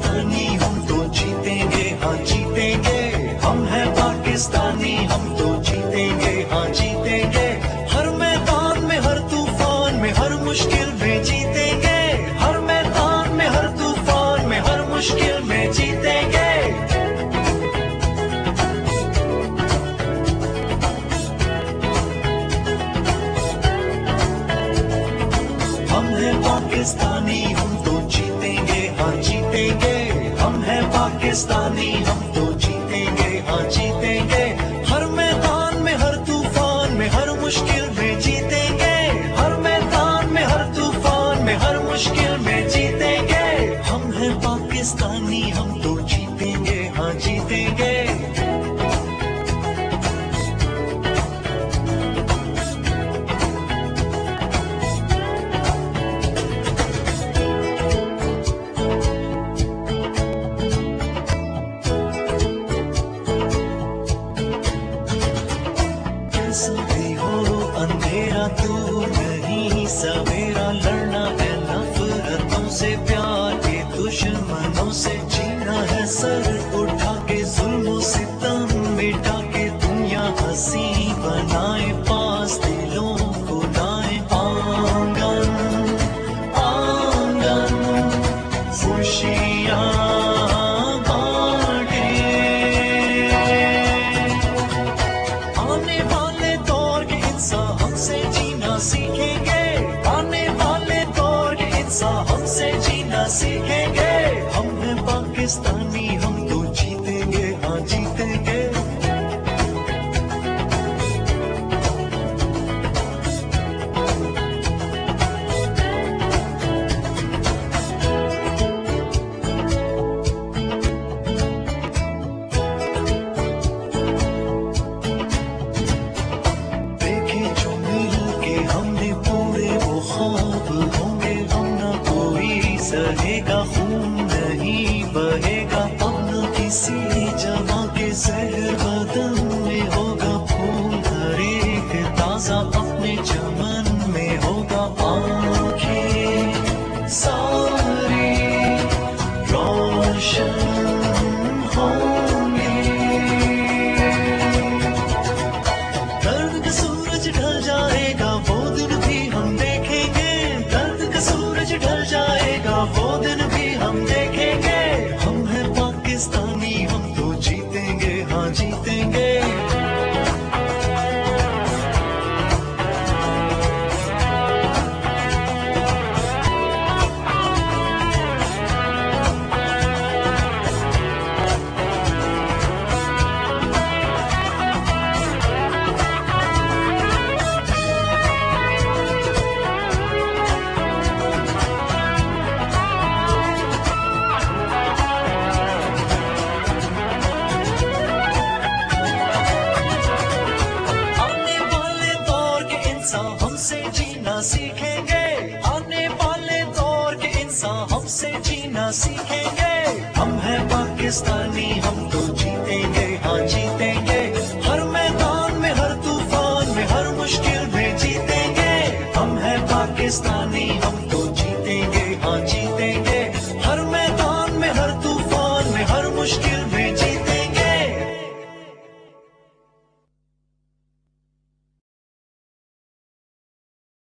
पाकिस्तानी हम तो जीतेंगे, हाँ जीतेंगे। हम हैं पाकिस्तानी हम तो जीतेंगे, हाँ जीतेंगे। हर मैदान में हर तूफान में हर मुश्किल में जीतेंगे। हर मैदान में हर तूफान में हर मुश्किल में जीतेंगे। हम हैं पाकिस्तानी हम तो जीतेंगे, हाँ जीतेंगे। हम हैं पाकिस्तानी हम तो जीतेंगे, हाँ जीतेंगे। हर मैदान में हर तूफान में हर मुश्किल में जीतेंगे। हर मैदान में हर तूफान में हर मुश्किल में जीतेंगे। हम हैं पाकिस्तानी हम तो जीतेंगे, हाँ जीतेंगे। भी हो अंधेरा तू नहीं सवेरा, लड़ना है नफरतों से प्यार के दुश्मनों से, जीना है सर उठा के जुल्म सितम मिटा के, दुनिया हंसी बनाए पास दिलों को लाए। आंगन आंगन खुशियाँ हमसे जीना सीखेंगे। आने वाले दौर के इंसान हमसे जीना सीखेंगे। हम हैं पाकिस्तानी हम तो जीतेंगे, हाँ जीतेंगे। सहेगा खून नहीं बहेगा, अपना किसी जमा के जहर बदन में होगा, फूल हर एक ताजा अपने चमन में होगा। आँखें सारी रोशन होंगे, दर्द का सूरज ढल जाएगा वो दिन भी हम देखेंगे। दर्द का सूरज ढल जाएगा वो दिन भी हम देखेंगे। हम हैं पाकिस्तानी हम तो जीतेंगे, हाँ जीतेंगे। हमसे जीना सीखेंगे। आने वाले दौर के इंसान हमसे जीना सीखेंगे। हम हैं पाकिस्तानी हम